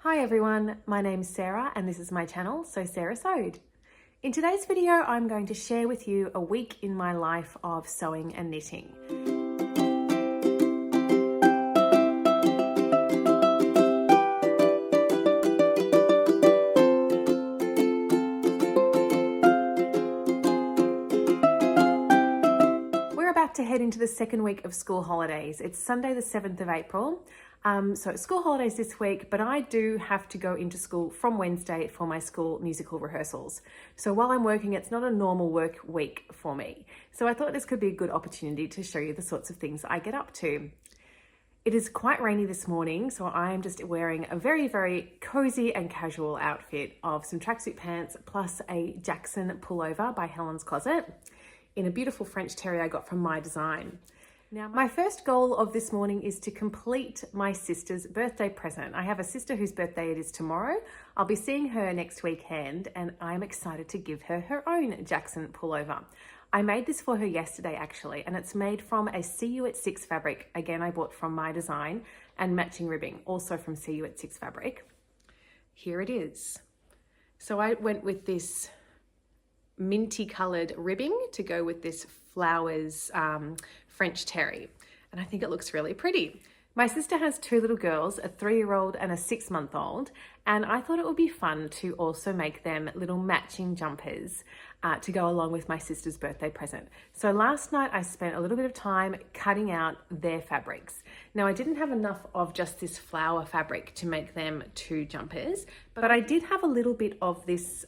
Hi everyone, my name's Sarah and this is my channel, So Sarah Sewed. In today's video, I'm going to share with you a week in my life of sewing and knitting. We're about to head into the second week of school holidays. It's Sunday the 7th of April. So it's school holidays this week, but I do have to go into school from Wednesday for my school musical rehearsals. So while I'm working, it's not a normal work week for me. So I thought this could be a good opportunity to show you the sorts of things I get up to. It is quite rainy this morning, so I am just wearing a very, very cozy and casual outfit of some tracksuit pants plus a Jackson pullover by Helen's Closet in a beautiful French terry I got from My Design. Now, my first goal of this morning is to complete my sister's birthday present. I have a sister whose birthday it is tomorrow. I'll be seeing her next weekend and I'm excited to give her her own Jackson pullover. I made this for her yesterday actually, and it's made from a See You at 6 fabric. Again, I bought from My Design, and matching ribbing, also from See You at 6 fabric. Here it is. So I went with this minty coloured ribbing to go with this flowers French terry, and I think it looks really pretty. My sister has two little girls, a 3-year-old and a 6-month-old, and I thought it would be fun to also make them little matching jumpers to go along with my sister's birthday present. So last night I spent a little bit of time cutting out their fabrics. Now I didn't have enough of just this flower fabric to make them 2 jumpers, but I did have a little bit of this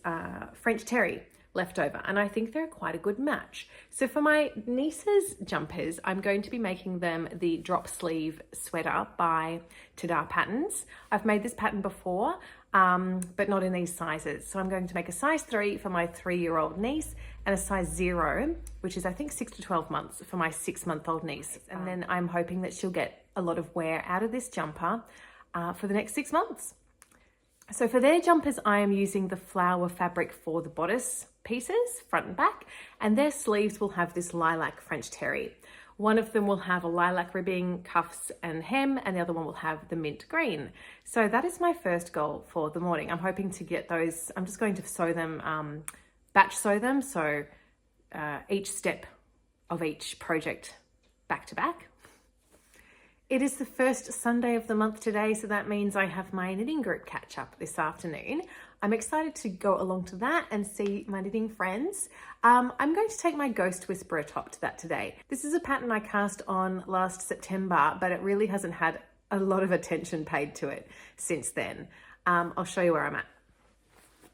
French terry left over, and I think they're quite a good match. So for my niece's jumpers, I'm going to be making them the drop sleeve sweater by Tadah patterns. I've made this pattern before, but not in these sizes. So I'm going to make a size 3 for my 3-year-old niece and a size 0, which is I think 6 to 12 months for my 6-month-old niece. And then I'm hoping that she'll get a lot of wear out of this jumper for the next 6 months. So for their jumpers, I am using the flower fabric for the bodice pieces, front and back, and their sleeves will have this lilac French terry. One of them will have a lilac ribbing, cuffs and hem, and the other one will have the mint green. So that is my first goal for the morning. I'm hoping to get those, I'm just going to sew them, batch sew them, so each step of each project back to back. It is the first Sunday of the month today, so that means I have my knitting group catch up this afternoon. I'm excited to go along to that and see my knitting friends. I'm going to take my Ghost Whisperer top to that today. This is a pattern I cast on last September, but it really hasn't had a lot of attention paid to it since then. I'll show you where I'm at.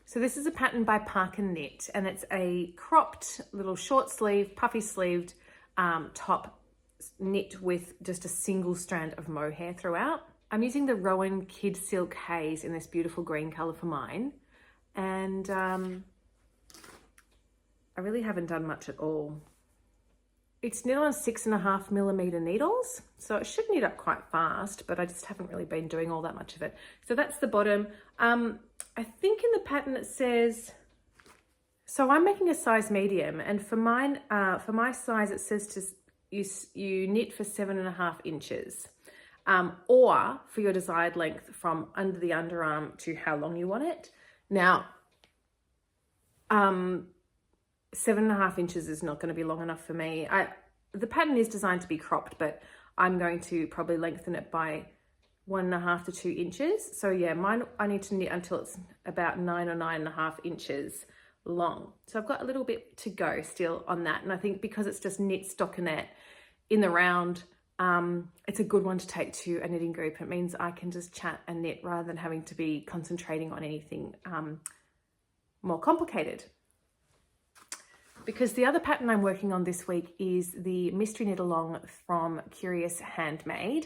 So this is a pattern by Park and Knit, and it's a cropped little short sleeve, puffy sleeved top knit with just a single strand of mohair throughout. I'm using the Rowan Kid Silk Haze in this beautiful green color for mine, and I really haven't done much at all. It's knit on 6.5mm needles, so it should knit up quite fast, but I just haven't really been doing all that much of it. So that's the bottom. I think in the pattern it says, so I'm making a size medium, and for mine, for my size it says to you knit for 7.5 inches, or for your desired length from under the underarm to how long you want it. Now, 7.5 inches is not going to be long enough for me. The pattern is designed to be cropped, but I'm going to probably lengthen it by 1.5 to 2 inches. So yeah, mine, I need to knit until it's about 9 or 9.5 inches long. So I've got a little bit to go still on that, and I think because it's just knit stockinette in the round, it's a good one to take to a knitting group. It means I can just chat and knit rather than having to be concentrating on anything more complicated. Because the other pattern I'm working on this week is the mystery knit along from Curious Handmade.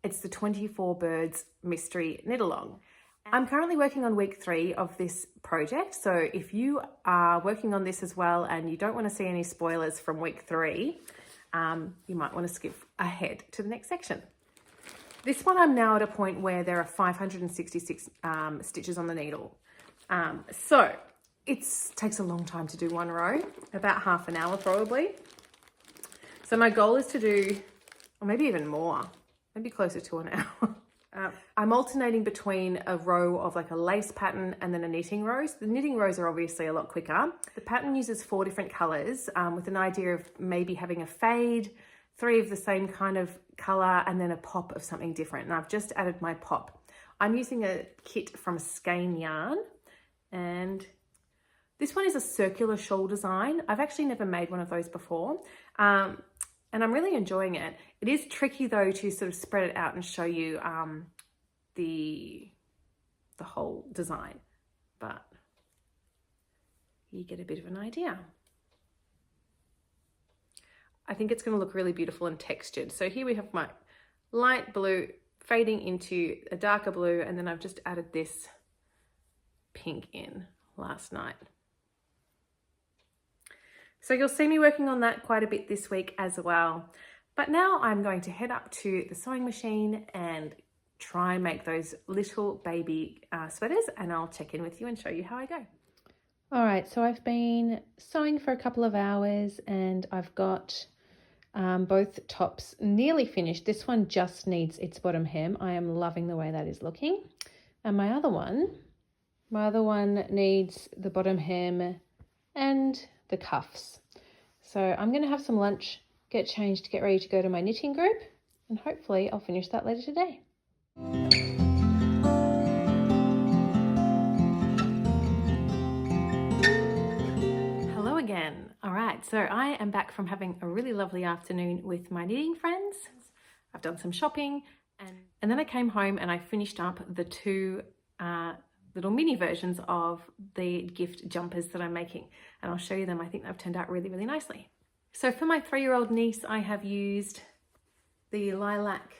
It's the 24 Birds mystery knit along. I'm currently working on week 3 of this project, so if you are working on this as well and you don't want to see any spoilers from week 3, you might want to skip ahead to the next section. This one I'm now at a point where there are 566 stitches on the needle. So it takes a long time to do one row, about half an hour probably. So my goal is to do, or maybe even more, maybe closer to an hour. I'm alternating between a row of like a lace pattern and then a knitting row. So the knitting rows are obviously a lot quicker. The pattern uses 4 different colors with an idea of maybe having a fade, 3 of the same kind of color, and then a pop of something different. And I've just added my pop. I'm using a kit from Skein Yarn, and this one is a circular shawl design. I've actually never made one of those before. And I'm really enjoying it. It is tricky though to sort of spread it out and show you the whole design, but you get a bit of an idea. I think it's going to look really beautiful and textured. So here we have my light blue fading into a darker blue, and then I've just added this pink in last night. So you'll see me working on that quite a bit this week as well. But now I'm going to head up to the sewing machine and try and make those little baby sweaters, and I'll check in with you and show you how I go. All right, so I've been sewing for a couple of hours and I've got both tops nearly finished. This one just needs its bottom hem. I am loving the way that is looking. And my other one needs the bottom hem and the cuffs. So I'm going to have some lunch, get changed, get ready to go to my knitting group, and hopefully I'll finish that later today. Hello again. All right, so I am back from having a really lovely afternoon with my knitting friends. I've done some shopping and then I came home and I finished up the 2 little mini versions of the gift jumpers that I'm making, and I'll show you them. I think they've turned out really, really nicely. So for my 3-year-old niece, I have used the lilac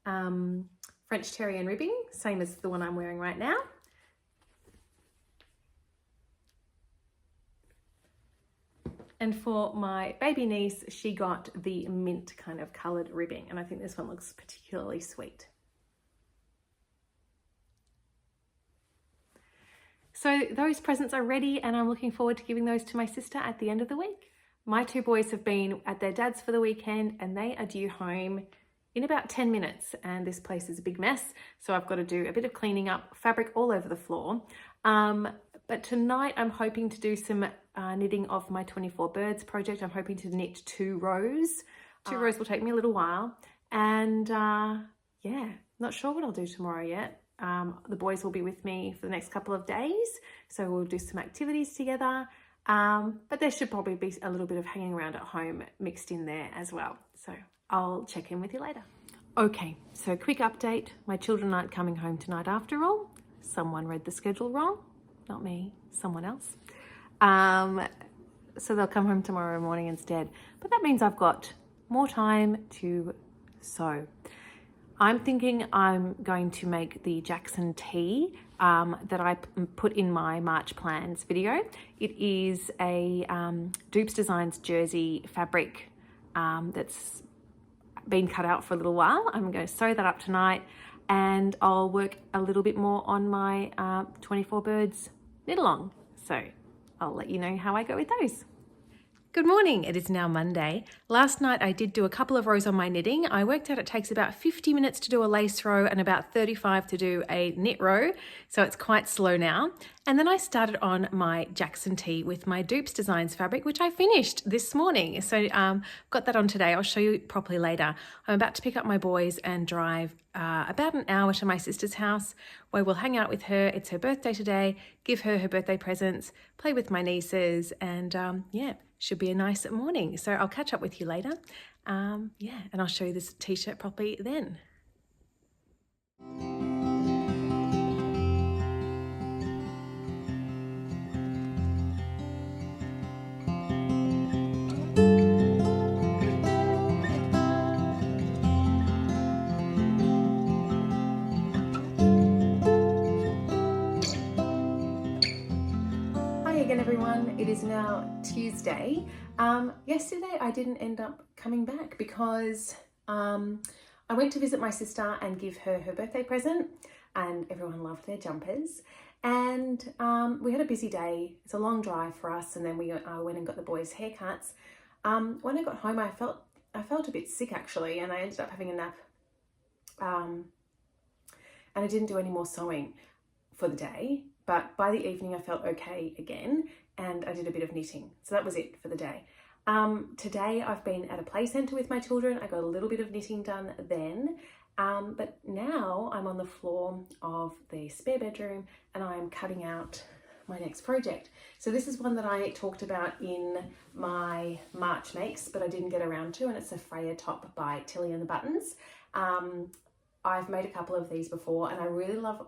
French terry and ribbing, same as the one I'm wearing right now. And for my baby niece, she got the mint kind of coloured ribbing, and I think this one looks particularly sweet. So those presents are ready, and I'm looking forward to giving those to my sister at the end of the week. My 2 boys have been at their dad's for the weekend and they are due home in about 10 minutes, and this place is a big mess. So I've got to do a bit of cleaning up, fabric all over the floor. But tonight I'm hoping to do some knitting of my 24 birds project. I'm hoping to knit 2 rows. 2 rows will take me a little while. And yeah, not sure what I'll do tomorrow yet. The boys will be with me for the next couple of days, so we'll do some activities together, but there should probably be a little bit of hanging around at home mixed in there as well, so I'll check in with you later. Okay, so quick update. My children aren't coming home tonight after all. Someone read the schedule wrong. Not me, someone else. So they'll come home tomorrow morning instead, but that means I've got more time to sew. I'm thinking I'm going to make the Jackson tee that I put in my March plans video. It is a Doops Designs jersey fabric that's been cut out for a little while. I'm going to sew that up tonight, and I'll work a little bit more on my 24 birds knit along. So I'll let you know how I go with those. Good morning, it is now Monday. Last night I did do a couple of rows on my knitting. I worked out it takes about 50 minutes to do a lace row and about 35 to do a knit row, so it's quite slow now. And then I started on my Jackson tee with my Doops Designs fabric, which I finished this morning. So got that on today. I'll show you properly later. I'm about to pick up my boys and drive about an hour to my sister's house, where we'll hang out with her. It's her birthday today, give her her birthday presents, play with my nieces, and yeah, should be a nice morning. So I'll catch up with you later. Yeah, and I'll show you this t-shirt properly then. Again, everyone, it is now Tuesday. Yesterday I didn't end up coming back because I went to visit my sister and give her her birthday present, and everyone loved their jumpers, and we had a busy day. It's a long drive for us, and then we went and got the boys' haircuts. When I got home I felt a bit sick actually, and I ended up having a nap and I didn't do any more sewing for the day, but by the evening I felt okay again, and I did a bit of knitting. So that was it for the day. Today I've been at a play centre with my children. I got a little bit of knitting done then, but now I'm on the floor of the spare bedroom and I'm cutting out my next project. So this is one that I talked about in my March makes, but I didn't get around to, and it's a Freya top by Tilly and the Buttons. I've made a couple of these before, and I really love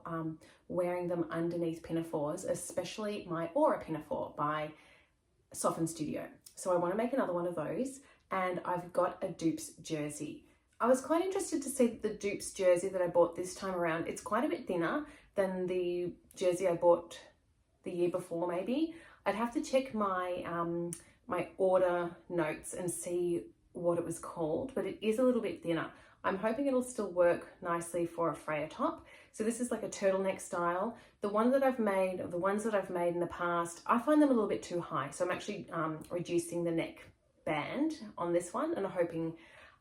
wearing them underneath pinafores, especially my Aura pinafore by Soften Studio. So I want to make another one of those, and I've got a Doops jersey. I was quite interested to see the Doops jersey that I bought this time around. It's quite a bit thinner than the jersey I bought the year before maybe. I'd have to check my my order notes and see what it was called, but it is a little bit thinner. I'm hoping it'll still work nicely for a Freya top. So this is like a turtleneck style. The ones that I've made in the past, I find them a little bit too high. So I'm actually reducing the neck band on this one, and I'm hoping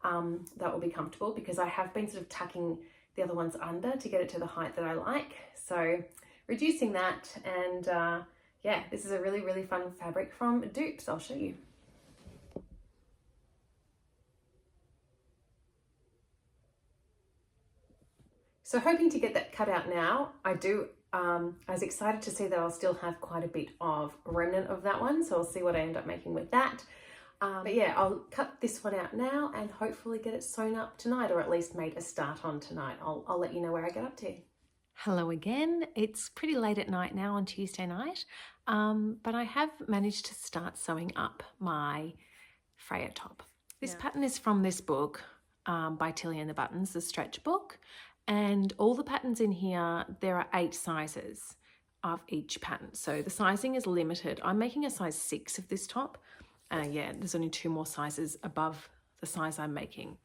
that will be comfortable, because I have been sort of tucking the other ones under to get it to the height that I like. So reducing that, and yeah, this is a really, really fun fabric from Doops. I'll show you. So hoping to get that cut out now. I was excited to see that I'll still have quite a bit of remnant of that one, so I'll see what I end up making with that. But yeah, I'll cut this one out now and hopefully get it sewn up tonight, or at least made a start on tonight. I'll let you know where I get up to. Hello again. It's pretty late at night now on Tuesday night, but I have managed to start sewing up my Freya top. This pattern is from this book by Tilly and the Buttons, the stretch book. And all the patterns in here, there are 8 sizes of each pattern. So the sizing is limited. I'm making a size 6 of this top. Yeah, there's only 2 more sizes above the size I'm making.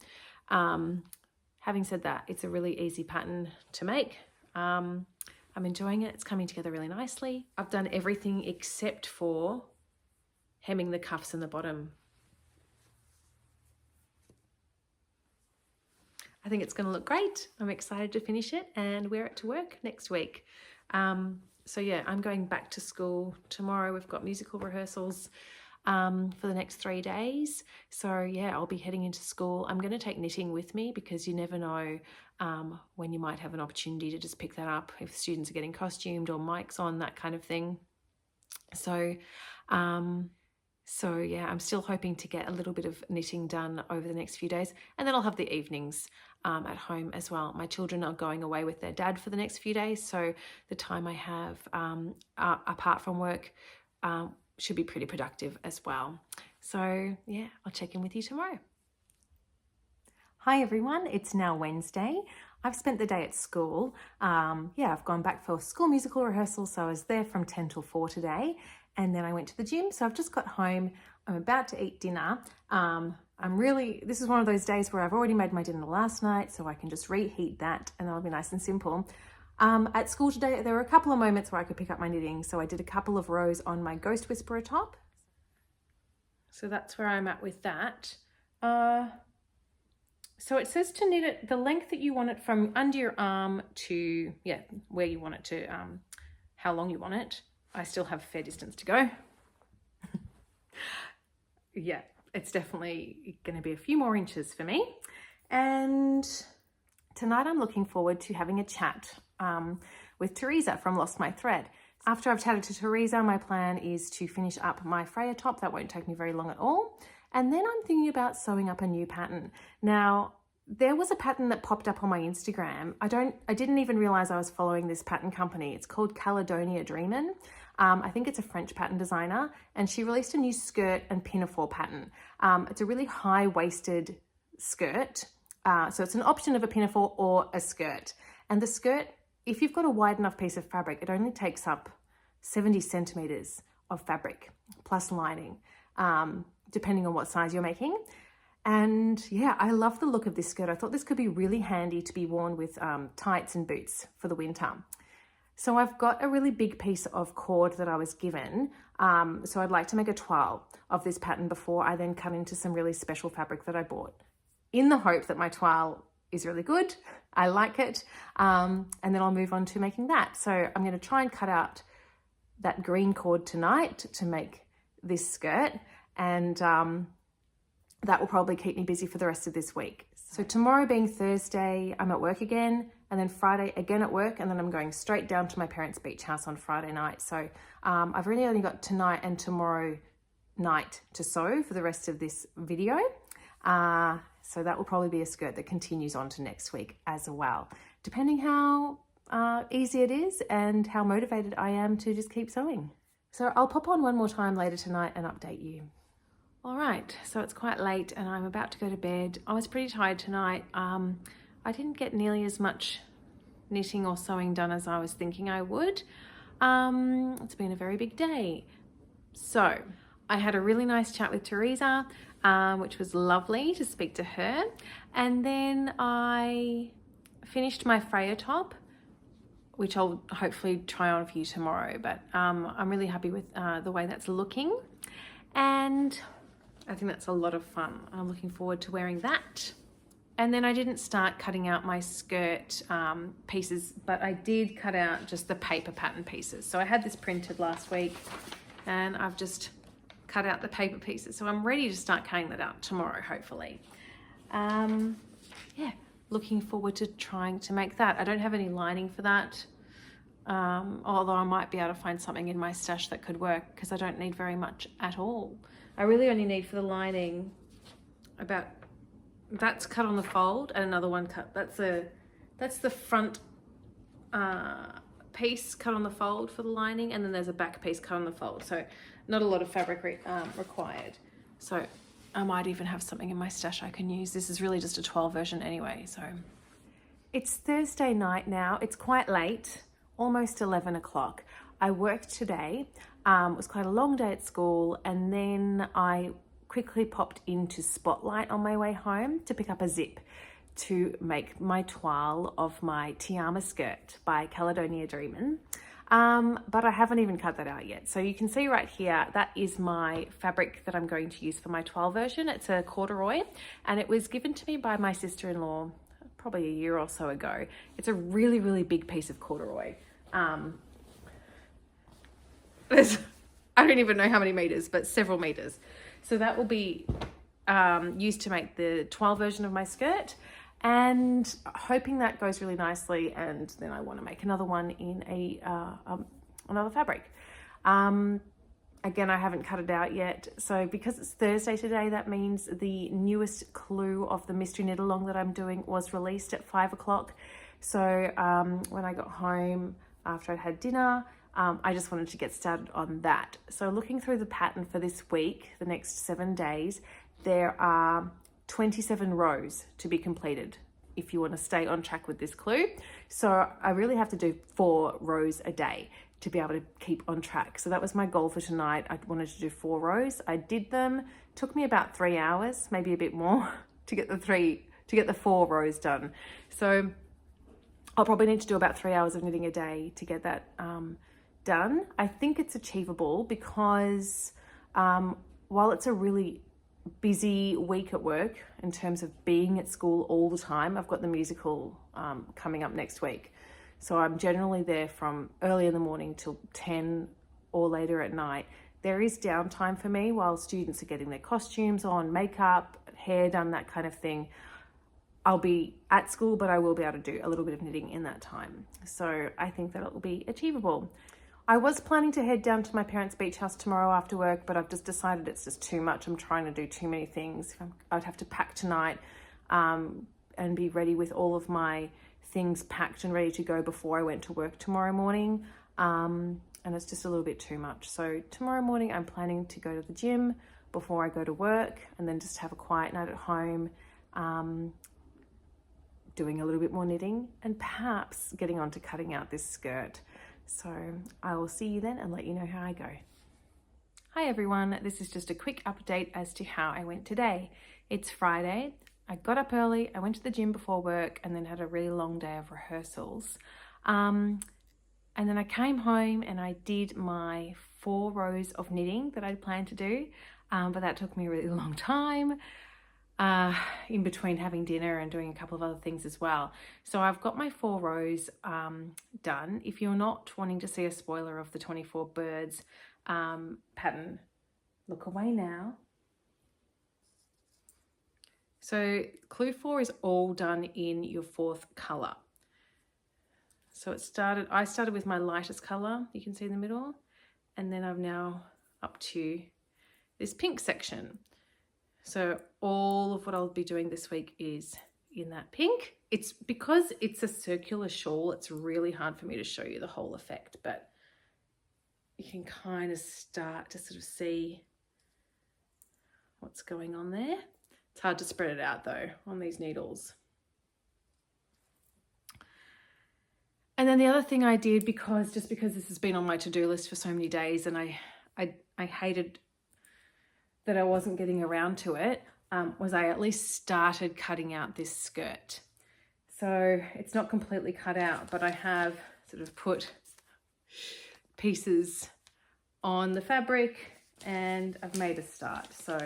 Having said that, it's a really easy pattern to make. I'm enjoying it. It's coming together really nicely. I've done everything except for hemming the cuffs in the bottom. I think it's going to look great. I'm excited to finish it and wear it to work next week. So yeah, I'm going back to school tomorrow. We've got musical rehearsals for the next 3 days. So yeah, I'll be heading into school. I'm going to take knitting with me, because you never know when you might have an opportunity to just pick that up if students are getting costumed or mics on, that kind of thing. So yeah, I'm still hoping to get a little bit of knitting done over the next few days, and then I'll have the evenings at home as well. My children are going away with their dad for the next few days, so the time I have apart from work should be pretty productive as well. So yeah, I'll check in with you tomorrow. Hi everyone, it's now Wednesday. I've spent the day at school. Yeah, I've gone back for school musical rehearsal, so I was there from 10 till 4 today. And then I went to the gym, so I've just got home. I'm about to eat dinner. This is one of those days where I've already made my dinner last night, so I can just reheat that and that'll be nice and simple. At school today, there were a couple of moments where I could pick up my knitting, so I did a couple of rows on my Ghost Whisperer top. So that's where I'm at with that. So it says to knit it the length that you want it from under your arm to, yeah, where you want it to, how long you want it. I still have a fair distance to go. Yeah, it's definitely going to be a few more inches for me. And tonight I'm looking forward to having a chat with Teresa from Lost My Thread. After I've chatted to Teresa, my plan is to finish up my Freya top. That won't take me very long at all. And then I'm thinking about sewing up a new pattern. Now, there was a pattern that popped up on my Instagram. I didn't even realize I was following this pattern company. It's called Caledonia Dreamin. I think it's a French pattern designer, and she released a new skirt and pinafore pattern. It's a really high-waisted skirt. So it's an option of a pinafore or a skirt. And the skirt, if you've got a wide enough piece of fabric, it only takes up 70 centimeters of fabric plus lining, depending on what size you're making. And yeah, I love the look of this skirt. I thought this could be really handy to be worn with tights and boots for the winter. So I've got a really big piece of cord that I was given. So I'd like to make a toile of this pattern before I then cut into some really special fabric that I bought, in the hope that my toile is really good I like it. And then I'll move on to making that. So I'm going to try and cut out that green cord tonight to make this skirt, and that will probably keep me busy for the rest of this week. So tomorrow being Thursday, I'm at work again, and then Friday again at work, and then I'm going straight down to my parents' beach house on Friday night. So I've really only got tonight and tomorrow night to sew for the rest of this video. So that will probably be a skirt that continues on to next week as well, depending how easy it is and how motivated I am to just keep sewing. So I'll pop on one more time later tonight and update you. All right, so it's quite late and I'm about to go to bed. I was pretty tired tonight. I didn't get nearly as much knitting or sewing done as I was thinking I would. It's been a very big day. So I had a really nice chat with Teresa, which was lovely to speak to her. And then I finished my Freya top, which I'll hopefully try on for you tomorrow. But I'm really happy with the way that's looking. And I think that's a lot of fun. I'm looking forward to wearing that. And then I didn't start cutting out my skirt pieces, but I did cut out just the paper pattern pieces. So I had this printed last week and I've just cut out the paper pieces. So I'm ready to start cutting that out tomorrow, hopefully. Yeah, looking forward to trying to make that. I don't have any lining for that, although I might be able to find something in my stash that could work because I don't need very much at all. I really only need for the lining about, that's cut on the fold and another one cut. That's the front piece cut on the fold for the lining, and then there's a back piece cut on the fold. So not a lot of fabric required. So I might even have something in my stash I can use. This is really just a 12 version anyway. So it's Thursday night now. It's quite late, almost 11 o'clock. I worked today. It was quite a long day at school, and then I quickly popped into Spotlight on my way home to pick up a zip to make my toile of my Tiama Skirt by Caledonia Dreamin. But I haven't even cut that out yet. So you can see right here, that is my fabric that I'm going to use for my toile version. It's a corduroy, and it was given to me by my sister-in-law probably a year or so ago. It's a really, really big piece of corduroy. I don't even know how many meters, but several meters. So that will be used to make the toile version of my skirt, and hoping that goes really nicely. And then I want to make another one in another fabric. Again, I haven't cut it out yet. So because it's Thursday today, that means the newest clue of the mystery knit along that I'm doing was released at 5 o'clock. So when I got home after I'd had dinner, I just wanted to get started on that. So looking through the pattern for this week, the next 7 days, there are 27 rows to be completed if you want to stay on track with this clue. So I really have to do 4 rows a day to be able to keep on track. So that was my goal for tonight. I wanted to do 4 rows. I did them. Took me about 3 hours, maybe a bit more, to get the 4 rows done. So I'll probably need to do about 3 hours of knitting a day to get that done. I think it's achievable because while it's a really busy week at work in terms of being at school all the time, I've got the musical coming up next week. So I'm generally there from early in the morning till 10 or later at night. There is downtime for me while students are getting their costumes on, makeup, hair done, that kind of thing. I'll be at school, but I will be able to do a little bit of knitting in that time. So I think that it will be achievable. I was planning to head down to my parents' beach house tomorrow after work, but I've just decided it's just too much. I'm trying to do too many things. I'd have to pack tonight and be ready with all of my things packed and ready to go before I went to work tomorrow morning. And it's just a little bit too much. So tomorrow morning, I'm planning to go to the gym before I go to work, and then just have a quiet night at home, doing a little bit more knitting and perhaps getting on to cutting out this skirt. So I will see you then and let you know how I go. Hi everyone, this is just a quick update as to how I went today. It's Friday. I got up early, I went to the gym before work, and then had a really long day of rehearsals. And then I came home and I did my 4 rows of knitting that I'd planned to do, but that took me a really long time. in between having dinner and doing a couple of other things as well. So I've got my 4 rows done. If you're not wanting to see a spoiler of the 24 birds pattern, look away now. So clue 4 is all done in your 4th colour. So I started with my lightest colour, you can see in the middle, and then I'm now up to this pink section. So all of what I'll be doing this week is in that pink. It's because it's a circular shawl, it's really hard for me to show you the whole effect, but you can kind of start to sort of see what's going on there. It's hard to spread it out though on these needles. And then the other thing I did, because this has been on my to-do list for so many days and I hated that I wasn't getting around to it, was I at least started cutting out this skirt. So it's not completely cut out, but I have sort of put pieces on the fabric and I've made a start. So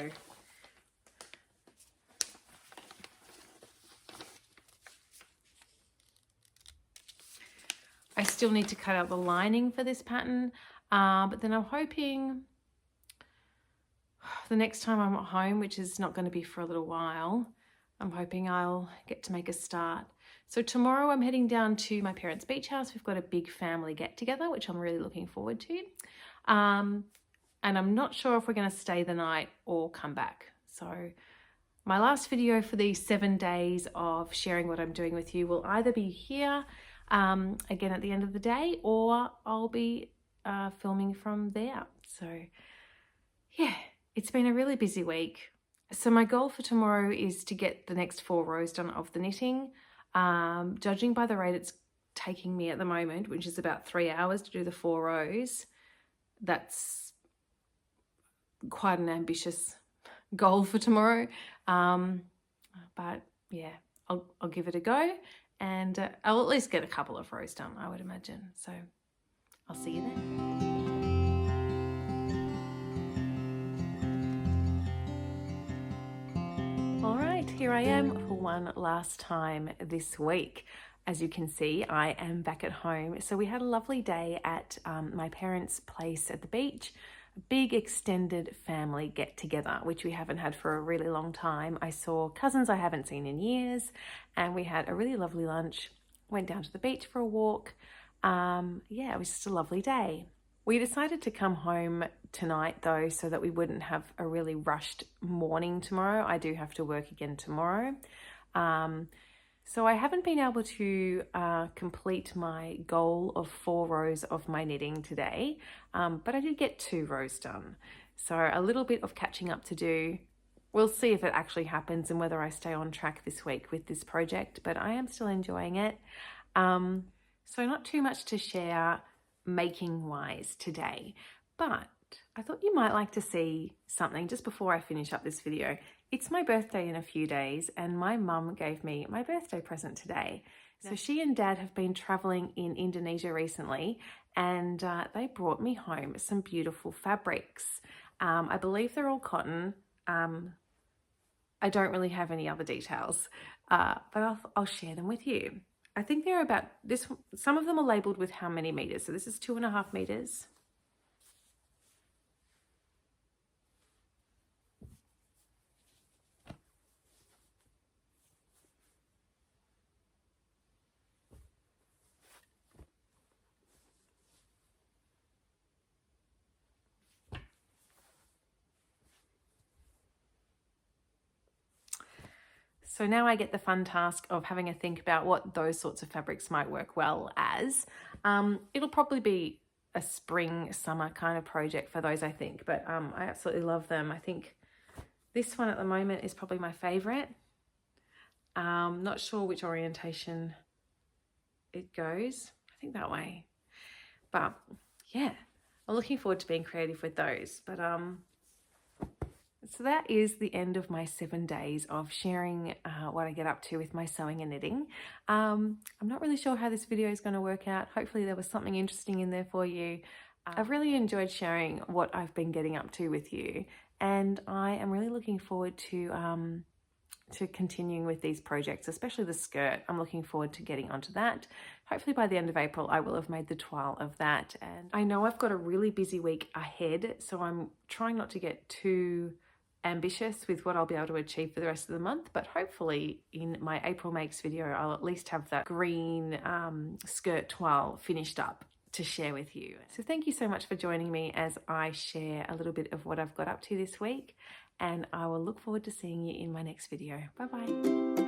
I still need to cut out the lining for this pattern, but then I'm hoping the next time I'm at home, which is not going to be for a little while, I'm hoping I'll get to make a start. So tomorrow I'm heading down to my parents' beach house. We've got a big family get together, which I'm really looking forward to. And I'm not sure if we're going to stay the night or come back. So my last video for these 7 days of sharing what I'm doing with you will either be here again at the end of the day, or I'll be filming from there. So yeah, it's been a really busy week. So my goal for tomorrow is to get the next 4 rows done of the knitting. Judging by the rate it's taking me at the moment, which is about 3 hours to do the 4 rows, that's quite an ambitious goal for tomorrow. But yeah, I'll give it a go. And I'll at least get a couple of rows done, I would imagine. So I'll see you then. All right, here I am for one last time this week. As you can see, I am back at home. So we had a lovely day at my parents' place at the beach. A big extended family get together, which we haven't had for a really long time. I saw cousins I haven't seen in years, and we had a really lovely lunch. Went down to the beach for a walk. Yeah, it was just a lovely day. We decided to come home tonight though, so that we wouldn't have a really rushed morning tomorrow. I do have to work again tomorrow. So I haven't been able to complete my goal of 4 rows of my knitting today, but I did get 2 rows done. So a little bit of catching up to do. We'll see if it actually happens and whether I stay on track this week with this project, but I am still enjoying it. So not too much to share making-wise today, but I thought you might like to see something just before I finish up this video. It's my birthday in a few days and my mum gave me my birthday present today. So she and Dad have been traveling in Indonesia recently and they brought me home some beautiful fabrics. I believe they're all cotton. I don't really have any other details, but I'll share them with you. I think they're about this. Some of them are labeled with how many meters. So this is 2.5 meters. So now I get the fun task of having a think about what those sorts of fabrics might work well as. It'll probably be a spring, summer kind of project for those, I think, but I absolutely love them. I think this one at the moment is probably my favorite. Not sure which orientation it goes. I think that way. But yeah, I'm looking forward to being creative with those. But so that is the end of my 7 days of sharing what I get up to with my sewing and knitting. I'm not really sure how this video is going to work out. Hopefully there was something interesting in there for you. I've really enjoyed sharing what I've been getting up to with you, and I am really looking forward to continuing with these projects, especially the skirt. I'm looking forward to getting onto that. Hopefully by the end of April, I will have made the toile of that. And I know I've got a really busy week ahead, so I'm trying not to get too ambitious with what I'll be able to achieve for the rest of the month, but hopefully in my April Makes video, I'll at least have that green skirt toile finished up to share with you. So thank you so much for joining me as I share a little bit of what I've got up to this week, and I will look forward to seeing you in my next video. Bye bye.